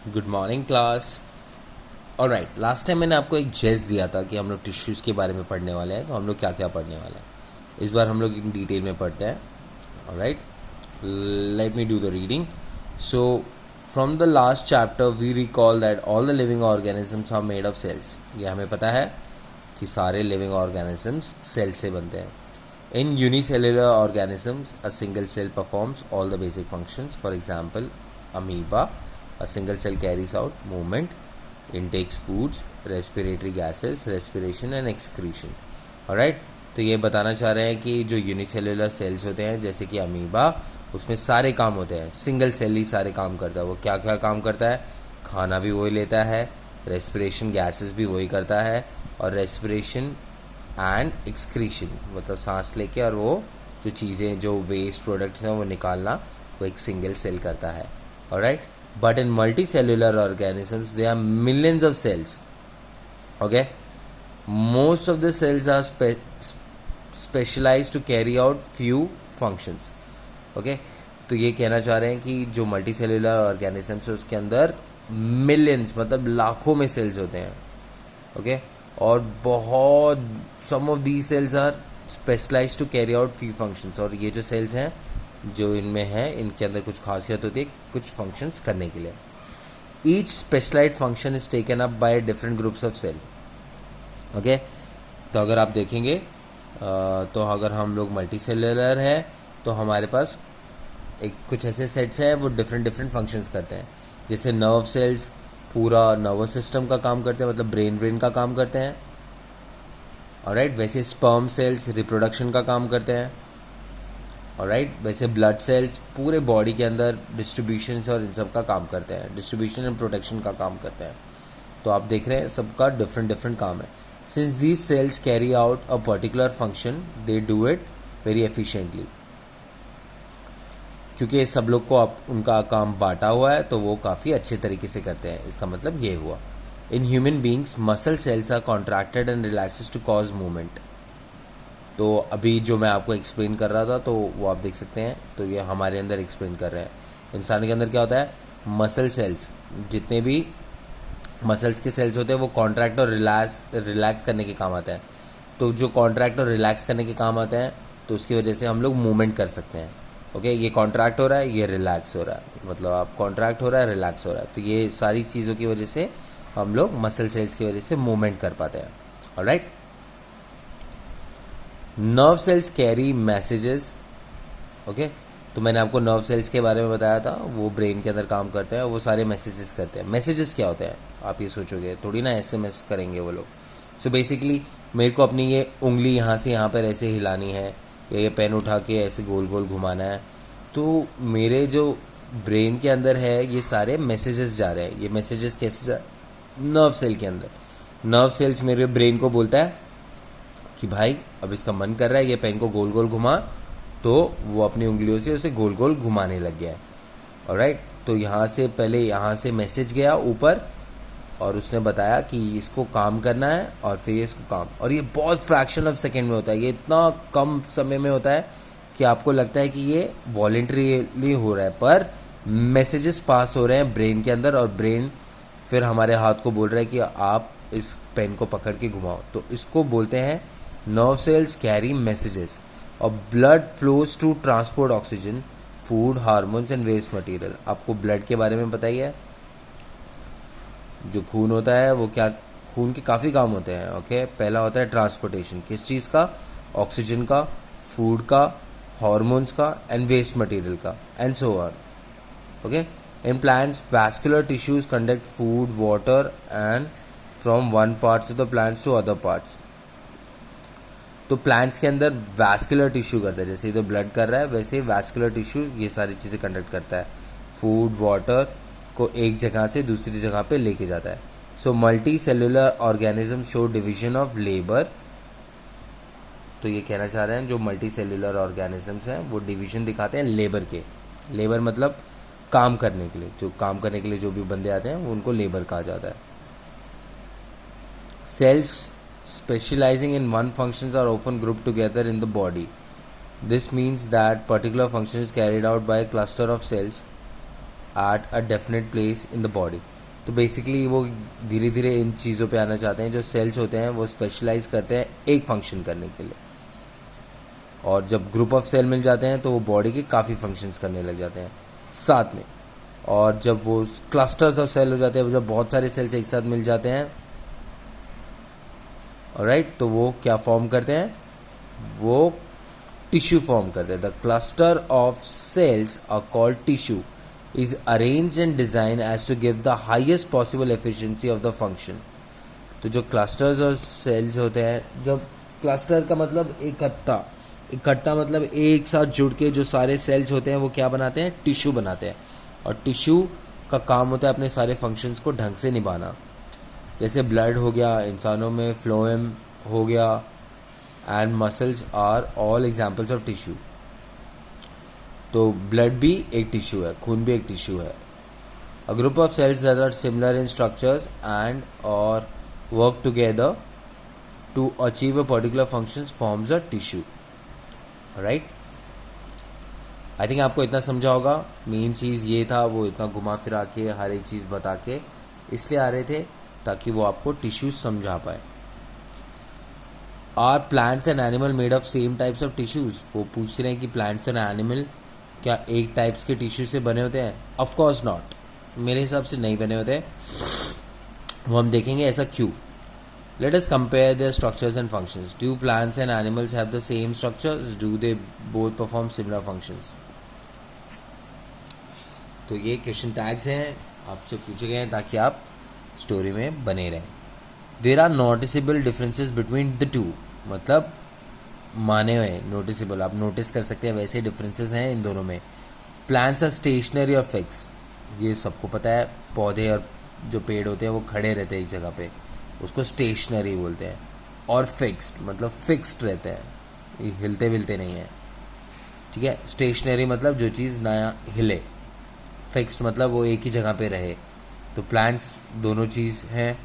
Good morning class. Alright, last time मैंने आपको एक जेस दिया था कि हम लोग टिश्यूज़ के बारे में पढ़ने वाले हैं, तो हम लोग क्या क्या पढ़ने वाले हैं इस बार हम लोग इन डिटेल में पढ़ते हैं। Alright, let me do the reading. So from the last chapter we recall that all the living organisms are made of cells. ये हमें पता है कि सारे लिविंग ऑर्गेनिजम्स सेल से बनते हैं। In unicellular organisms a single cell performs all the basic functions. For example amoeba, a single cell carries out movement, intakes foods, respiratory gases, respiration and excretion. alright, तो ये बताना चाह रहे हैं कि जो यूनिसेलुलर सेल्स होते हैं जैसे कि अमीबा, उसमें सारे काम होते हैं, सिंगल सेल ही सारे काम करता है। वो क्या क्या काम करता है? खाना भी वही लेता है, रेस्पिरेशन गैसेस भी वही करता है, और रेस्पिरेशन एंड एक्सक्रीशन मतलब सांस लेके और वो जो चीज़ें जो वेस्ट प्रोडक्ट्स हैं वो निकालना, वो एक सिंगल सेल करता है। alright, but in multicellular organisms there are millions of cells. Okay, most of the cells are specialized to carry out few functions. Okay, तो ये कहना चाह रहे हैं कि जो मल्टी सेलुलर ऑर्गेनिजम्स है उसके अंदर मिलियंस मतलब लाखों में सेल्स होते हैं। ओके, और बहुत some of these cells are specialised to carry out few functions. और ये जो सेल्स हैं जो इनमें है, इनके अंदर कुछ खासियत होती है कुछ फंक्शंस करने के लिए। Each specialized function is taken up by different groups of cell. Okay, तो अगर आप देखेंगे तो अगर हम लोग मल्टी सेलुलर है तो हमारे पास एक कुछ ऐसे सेट्स हैं वो डिफरेंट डिफरेंट फंक्शंस करते हैं। जैसे नर्व सेल्स पूरा नर्वस सिस्टम का काम करते हैं, मतलब ब्रेन का काम करते हैं। ऑलराइट, वैसे स्पर्म सेल्स रिप्रोडक्शन का काम करते हैं। ऑलराइट, वैसे ब्लड सेल्स पूरे बॉडी के अंदर डिस्ट्रीब्यूशन और इन सब का काम करते हैं, डिस्ट्रीब्यूशन एंड प्रोटेक्शन का काम करते हैं। तो आप देख रहे हैं सबका डिफरेंट डिफरेंट काम है। Since these cells carry out a particular function they do it very efficiently. क्योंकि सब लोग को आप उनका काम बांटा हुआ है तो वो काफ़ी अच्छे तरीके से करते हैं। इसका मतलब ये हुआ। In human beings muscle cells are contracted and relaxes to cause movement. तो अभी जो मैं आपको एक्सप्लेन कर रहा था तो वो आप देख सकते हैं, तो ये हमारे अंदर एक्सप्लेन कर रहे हैं। इंसान के अंदर क्या होता है? मसल सेल्स, जितने भी मसल्स के सेल्स होते हैं वो कॉन्ट्रैक्ट और रिलैक्स करने के काम आते हैं। तो जो कॉन्ट्रैक्ट और रिलैक्स करने के काम आते हैं तो उसकी वजह से हम लोग मूवमेंट कर सकते हैं। ओके, ये कॉन्ट्रैक्ट हो रहा है, ये रिलैक्स हो रहा है, मतलब आप कॉन्ट्रैक्ट हो रहा है, रिलैक्स हो रहा है। तो ये सारी चीज़ों की वजह से हम लोग मसल सेल्स की वजह से मूवमेंट कर पाते हैं। Alright, nerve cells carry messages. Okay, तो मैंने आपको नर्व सेल्स के बारे में बताया था, वो ब्रेन के अंदर काम करते हैं, वो सारे मैसेजेस करते हैं। मैसेजेस क्या होते हैं आप ये सोचोगे, थोड़ी ना एसएमएस करेंगे वो लोग। सो बेसिकली मेरे को अपनी ये उंगली यहाँ से यहाँ पर ऐसे हिलानी है या ये पेन उठा के ऐसे गोल गोल घुमाना है, तो मेरे जो ब्रेन के अंदर है ये सारे मैसेजेस जा रहे हैं। ये मैसेजेस कैसे जा? नर्व सेल के अंदर। नर्व सेल्स मेरे ब्रेन को बोलता है कि भाई अब इसका मन कर रहा है ये पेन को गोल गोल घुमा, तो वो अपनी उंगलियों से उसे गोल गोल घुमाने लग गया है। ऑलराइट, तो यहाँ से पहले यहाँ से मैसेज गया ऊपर और उसने बताया कि इसको काम करना है और फिर इसको काम, और ये बहुत फ्रैक्शन ऑफ सेकेंड में होता है। ये इतना कम समय में होता है कि आपको लगता है कि ये वॉलेंटरीली हो रहा है, पर मैसेजेस पास हो रहे हैं ब्रेन के अंदर और ब्रेन फिर हमारे हाथ को बोल रहा है कि आप इस पेन को पकड़ के घुमाओ। तो इसको बोलते हैं नर्व सेल्स कैरी मैसेजेस। और blood flows to transport oxygen, food, hormones and waste material. आपको ब्लड के बारे में पता ही है, जो खून होता है वो क्या, खून के काफ़ी काम होते हैं। ओके, पहला होता है ट्रांसपोर्टेशन, किस चीज़ का? ऑक्सीजन का, फूड का, हार्मोन्स का एंड वेस्ट मटेरियल का, and so on. Okay, in plants vascular tissues conduct food, water and from one parts of the plants to other parts. तो प्लांट्स के अंदर वैस्कुलर टिश्यू करता है, जैसे इधर ब्लड कर रहा है वैसे वैस्कुलर टिश्यू ये सारी चीज़ें कंडक्ट करता है। फूड, वाटर को एक जगह से दूसरी जगह पे लेके जाता है। So multi cellular organism show division of labour. तो ये कहना चाह रहे हैं जो मल्टी सेलुलर ऑर्गेनिजम्स हैं वो डिवीजन दिखाते हैं लेबर के। लेबर मतलब काम करने के लिए, जो काम करने के लिए जो भी बंदे आते हैं वो उनको लेबर कहा जाता है। Cells specializing in one functions are often grouped together in the body. This means that particular function is carried out by a cluster of cells at a definite place in the body. तो basically वो धीरे धीरे इन चीज़ों पे आना चाहते हैं। जो सेल्स होते हैं वो स्पेशलाइज करते हैं एक फंक्शन करने के लिए, और जब ग्रुप ऑफ सेल मिल जाते हैं तो वो बॉडी के काफ़ी फंक्शंस करने लग जाते हैं साथ में। और जब वो क्लस्टर्स ऑफ सेल हो जाते हैं, जब बहुत सारे सेल्स एक साथ मिल जाते हैं, ऑलराइट, तो वो क्या फॉर्म करते हैं, वो टिश्यू फॉर्म करते हैं। The cluster of cells are called tissue is arranged and designed as to give the highest possible efficiency of the function। तो जो क्लस्टर्स और सेल्स होते हैं, जब क्लस्टर का मतलब इकट्ठा, इकट्ठा मतलब एक साथ जुड़ के जो सारे सेल्स होते हैं वो क्या बनाते हैं, टिश्यू बनाते हैं। और टिश्यू का काम होता है अपने सारे फंक्शंस को ढंग से निभाना। जैसे ब्लड हो गया, इंसानों में फ्लोएम हो गया, and muscles are all examples of tissue. तो ब्लड भी एक टिश्यू है, खून भी एक टिश्यू है। A group of cells that are similar in structures and और work together to achieve a particular functions forms a tissue, right. I think आपको इतना समझा होगा। मेन चीज़ ये था, वो इतना घुमा फिरा के हर एक चीज़ बता के इसलिए आ रहे थे ताकि वो आपको टिश्यूज समझा पाए। Are plants and animal made of same types of tissues. वो पूछ रहे हैं कि प्लांट्स एंड एनिमल क्या एक टाइप्स के टिश्यू से बने होते हैं? ऑफ कोर्स नॉट, मेरे हिसाब से नहीं बने होते। वो हम देखेंगे ऐसा क्यों। Let us compare there structures and functions. Do plants and animals have the same structures? Do they both perform similar functions? तो ये क्वेश्चन टैग्स हैं, आपसे पूछे गए हैं ताकि आप स्टोरी में बने रहें। There are noticeable differences between the two, मतलब माने हुए, नोटिसेबल, आप नोटिस कर सकते हैं, वैसे डिफरेंसेस हैं इन दोनों में। प्लांट्स आर स्टेशनरी और फिक्स, ये सबको पता है। पौधे और जो पेड़ होते हैं वो खड़े रहते हैं एक जगह पे, उसको स्टेशनरी बोलते हैं। और फिक्स्ड मतलब फिक्स्ड रहते हैं, ये हिलते विलते नहीं हैं, ठीक है। स्टेशनरी मतलब जो चीज़ ना हिले, फिक्स्ड मतलब वो एक ही जगह पे रहे। तो प्लांट्स दोनों चीज़ हैं।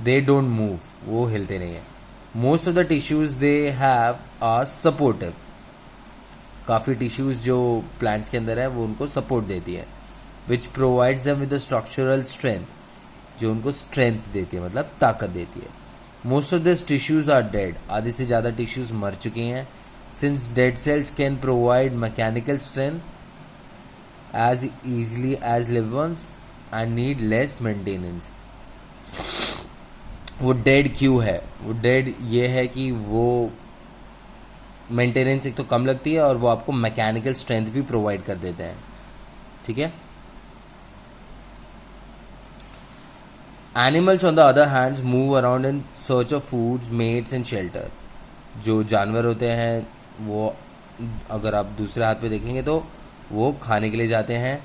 दे डोंट मूव, वो हिलते नहीं हैं। Most of the tissues they have are supportive, काफ़ी टिश्यूज जो प्लांट्स के अंदर है वो उनको सपोर्ट देती है। Which provides them with the structural strength, जो उनको स्ट्रेंथ देती है मतलब ताकत देती है। Most of this tissues are dead, आधे से ज़्यादा टिश्यूज मर चुके हैं। Since dead cells can provide mechanical strength as easily as live ones and need less maintenance। वो डेड क्यों है? वो डेड ये है कि वो मेंटेनेंस एक तो कम लगती है और वो आपको मैकेनिकल स्ट्रेंथ भी प्रोवाइड कर देते हैं, ठीक है। Animals on the other hands move around in search of foods, mates and shelter. जो जानवर होते हैं वो, अगर आप दूसरे हाथ पे देखेंगे तो वो खाने के लिए जाते हैं,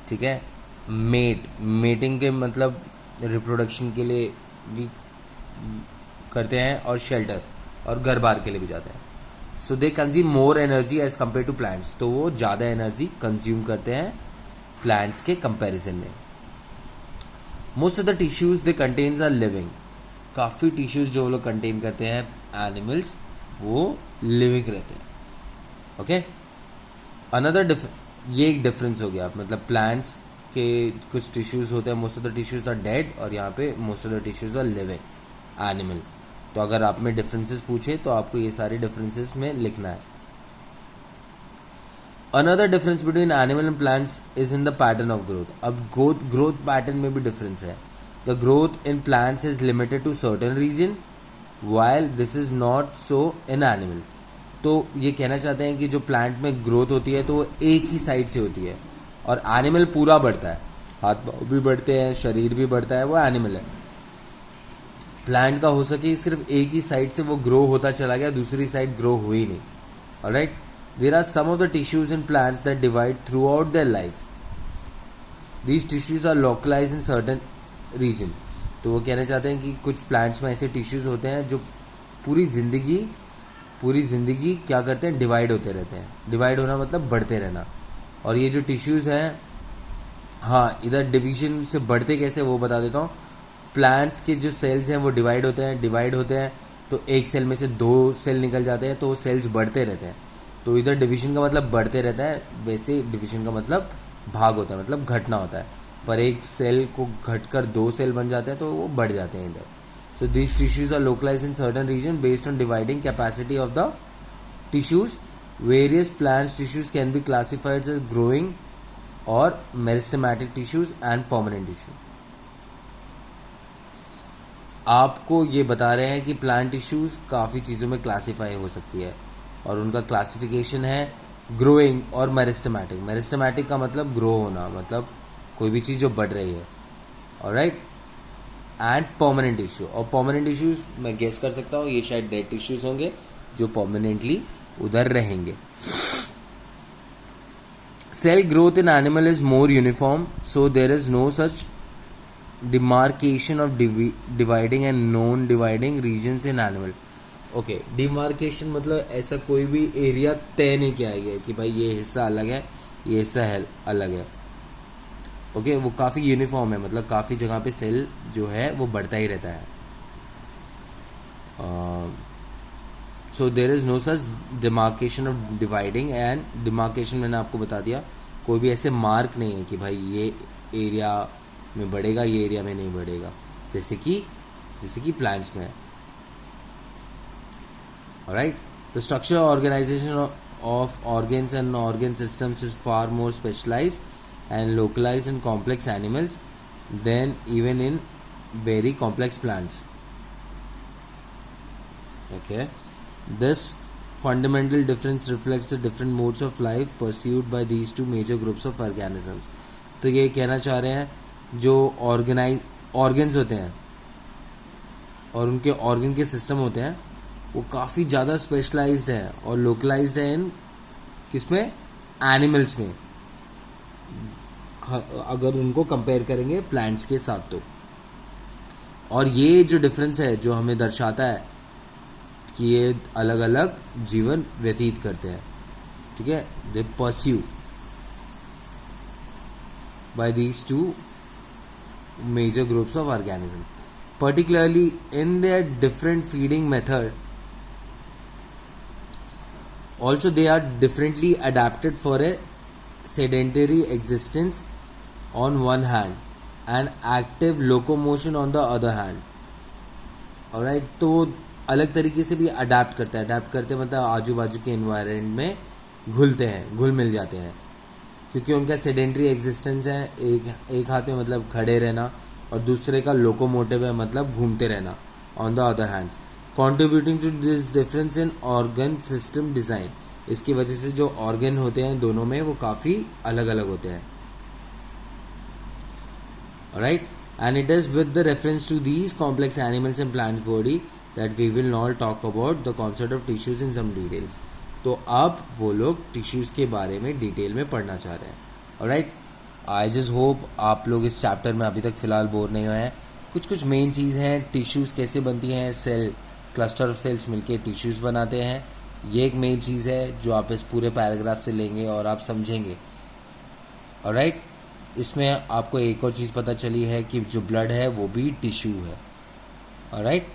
ठीक है। मेटिंग के मतलब रिप्रोडक्शन के लिए भी करते हैं, और शेल्टर और घर बार के लिए भी जाते हैं। So they consume more energy as compare to plants, तो वो ज़्यादा एनर्जी कंज्यूम करते हैं प्लांट्स के कंपैरिजन में। Most of the tissues they contains are living, काफ़ी टिश्यूज जो वो लोग कंटेन करते हैं एनिमल्स, वो लिविंग रहते हैं, ओके। अनदर ये एक डिफरेंस हो गया, मतलब प्लांट्स के कुछ टिश्यूज़ होते हैं, most of the tissues are dead, और यहाँ पे most of the tissues are living animal. तो अगर आप में डिफरेंसेस पूछे तो आपको ये सारे डिफरेंसेस में लिखना है। Another difference between animal and plants is in the pattern of growth. अब ग्रोथ पैटर्न में भी डिफरेंस है। The growth in plants is limited to certain region while this is not so in animal. तो ये कहना चाहते हैं कि जो प्लांट में ग्रोथ होती है तो वो एक ही साइड से होती है, और एनिमल पूरा बढ़ता है, हाथ पाँव भी बढ़ते हैं, शरीर भी बढ़ता है, वो एनिमल है। प्लांट का हो सके सिर्फ एक ही साइड से वो ग्रो होता चला गया, दूसरी साइड ग्रो हुई नहीं, alright. There are some of the tissues in plants that divide throughout their life. These tissues are localize in certain region. तो वो कहना चाहते हैं कि कुछ प्लांट्स में ऐसे टिश्यूज होते हैं जो पूरी ज़िंदगी क्या करते हैं, डिवाइड होते रहते हैं। डिवाइड होना मतलब बढ़ते रहना। और ये जो टिश्यूज़ हैं, हाँ, इधर डिवीजन से बढ़ते कैसे वो बता देता हूँ। प्लांट्स के जो सेल्स हैं वो डिवाइड होते हैं तो एक सेल में से 2 सेल निकल जाते हैं, तो वो सेल्स बढ़ते रहते हैं। तो इधर डिवीजन का मतलब बढ़ते रहता है, वैसे डिवीजन का मतलब भाग होता है, मतलब घटना होता है, पर एक सेल को घटकर 2 सेल बन जाते हैं तो वो बढ़ जाते हैं इधर. So this tissues are localize in certain region based on dividing capacity of the tissues. Various plant tissues can be classified as growing or meristematic tissues and permanent tissue. आपको ये बता रहे हैं कि प्लांट टिश्यूज काफ़ी चीज़ों में classify हो सकती है और उनका क्लासिफिकेशन है ग्रोइंग और मेरिस्टेमेटिक. मेरिस्टेमेटिक का मतलब ग्रो होना, मतलब कोई भी चीज़ जो बढ़ रही है. ऑलराइट. And permanent tissue. और परमानेंट टिश्यूज मैं गेस कर सकता हूँ ये शायद डेड टिश्यूज होंगे जो परमानेंटली उधर रहेंगे. Cell growth in animal is more uniform, so there is no such demarcation of dividing and non dividing regions in animal. Okay, demarcation मतलब ऐसा कोई भी एरिया तय नहीं किया गया कि भाई ये हिस्सा अलग है, ये हिस्सा अलग है. ओके, वो काफ़ी यूनिफॉर्म है, मतलब काफ़ी जगह पे सेल जो है वो बढ़ता ही रहता है. So there is no such demarcation of dividing and demarcation. मैंने आपको बता दिया कोई भी ऐसे मार्क नहीं है कि भाई ये एरिया में बढ़ेगा, ये एरिया में नहीं बढ़ेगा, जैसे कि प्लांट्स में है. Alright. The structure organization of organs and organ systems is far more specialized and localized in complex animals than even in very complex plants. Okay, this fundamental difference reflects the different modes of life pursued by these two major groups of organisms. तो ये कहना चाह रहे हैं जो organs होते हैं और उनके ऑर्गन के सिस्टम होते हैं वो काफ़ी ज़्यादा स्पेशलाइज्ड हैं और लोकलाइज्ड है इन किसमें, एनिमल्स में, अगर उनको कंपेयर करेंगे प्लांट्स के साथ तो. और ये जो डिफरेंस है जो हमें दर्शाता है कि ये अलग अलग जीवन व्यतीत करते हैं. ठीक है, they pursue by these two major groups of organism, particularly in their different feeding method. Also they are differently adapted for a sedentary existence on one hand and active locomotion on the other hand. alright, तो अलग तरीके से भी adapt करते हैं मतलब आजू बाजू के एनवायरनमेंट में घुल मिल जाते हैं, क्योंकि उनका सेडेंटरी एग्जिस्टेंस है. एक हाथ में मतलब खड़े रहना और दूसरे का लोकोमोटिव है मतलब घूमते रहना. On the other hands contributing to this difference in organ system design. इसकी वजह से जो ऑर्गन होते हैं दोनों में वो काफ़ी अलग अलग होते हैं. Right, and it is with the reference to these complex animals and plants body that we will not talk about the concept of tissues in some details. तो अब वो लोग टिश्यूज़ के बारे में डिटेल में पढ़ना चाह रहे हैं. राइट, आई जस्ट होप आप लोग इस चैप्टर में अभी तक फ़िलहाल बोर नहीं हुए हैं. कुछ मेन चीज़ हैं, टिश्यूज़ कैसे बनती हैं, सेल क्लस्टर ऑफ सेल्स मिलके टिश्यूज़ बनाते हैं. ये एक मेन चीज़ है जो आप इस पूरे पैराग्राफ से लेंगे और आप समझेंगे. ऑलराइट, इसमें आपको एक और चीज़ पता चली है कि जो ब्लड है वो भी टिश्यू है. ऑलराइट,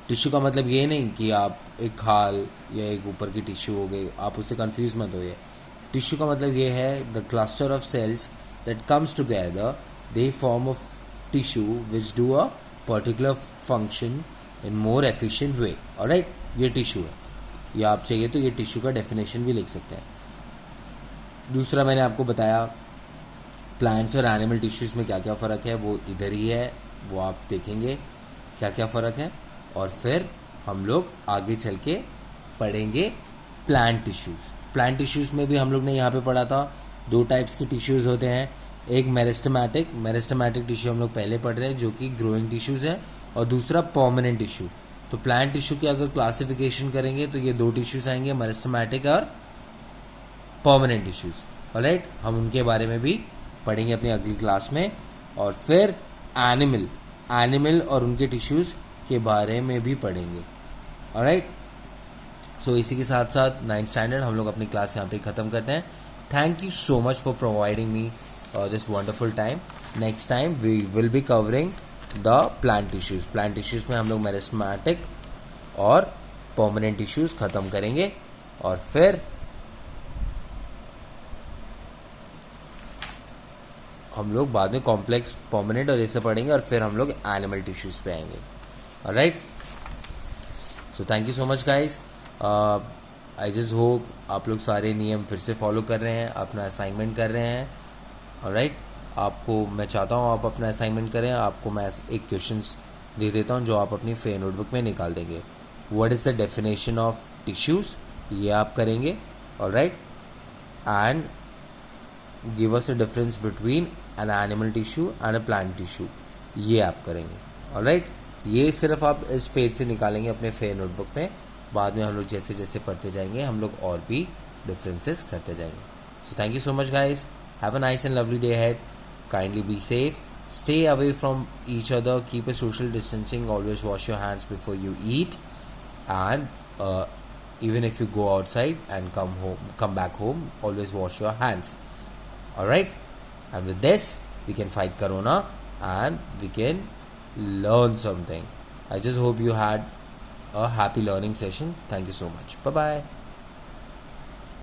टिश्यू का मतलब ये नहीं कि आप एक खाल या एक ऊपर की टिश्यू हो गई, आप उससे कंफ्यूज मत होइए. टिश्यू का मतलब ये है the cluster of cells that comes together, they form of tissue which do a particular function in more efficient way. Alright, ये टिश्यू है. या आप चाहिए तो ये टिश्यू का डेफिनेशन भी लिख सकते हैं. दूसरा मैंने आपको बताया प्लांट्स और एनिमल टिश्यूज़ में क्या क्या फ़र्क है, वो इधर ही है, वो आप देखेंगे क्या क्या फ़र्क है. और फिर हम लोग आगे चल के पढ़ेंगे प्लांट टिश्यूज़. प्लांट टिश्यूज़ में भी हम लोग ने यहाँ पे पढ़ा था 2 टाइप्स के टिश्यूज़ होते हैं. एक मेरिस्टेमेटिक टिश्यू हम लोग पहले पढ़ रहे हैं जो कि ग्रोइंग टिश्यूज़ है, और दूसरा परमानेंट टिश्यू. तो प्लांट टिश्यू की अगर क्लासिफिकेशन करेंगे तो ये 2 टिश्यूज़ आएंगे, मेरिस्टेमेटिक और परमानेंट टिश्यूज़. ऑलराइट, हम उनके बारे में भी पढ़ेंगे अपनी अगली क्लास में. और फिर एनिमल और उनके टिश्यूज़ के बारे में भी पढ़ेंगे. ऑलराइट, सो इसी के साथ साथ 9th स्टैंडर्ड हम लोग अपनी क्लास यहाँ पे ख़त्म करते हैं. Thank you so much for providing me this wonderful time. Next time we will be covering the plant tissues. Plant tissues में हम लोग मेरिस्टेमेटिक और परमानेंट टिश्यूज़ ख़त्म करेंगे. और फिर हम लोग बाद में कॉम्प्लेक्स, परमानेंट और ऐसे पढ़ेंगे, और फिर हम लोग एनिमल टिश्यूज़ पे आएंगे. Alright, so thank you so much guys. I just hope आप लोग सारे नियम फिर से फॉलो कर रहे हैं, अपना असाइनमेंट कर रहे हैं. ऑलराइट, आपको मैं चाहता हूँ आप अपना असाइनमेंट करें. आपको मैं एक क्वेश्चंस दे देता हूँ जो आप अपनी फेयर नोटबुक में निकाल देंगे. What is the definition of tissues, ये आप करेंगे. Alright, and give us a difference between an animal tissue and a plant tissue, ये आप करेंगे. ऑलराइट, ये सिर्फ आप इस पेज से निकालेंगे अपने फेयर नोटबुक में. बाद में हम लोग जैसे जैसे पढ़ते जाएंगे हम लोग और भी डिफरेंसेस करते जाएंगे. So thank you so much guys. Have a nice and lovely day head. Kindly be safe. Stay away from each other. Keep a social distancing. Always wash your hands before you eat. And even if you go outside and come back home, always wash your hands. All right. And with this, we can fight Corona and we can learn something. I just hope you had a happy learning session. Thank you so much. Bye bye.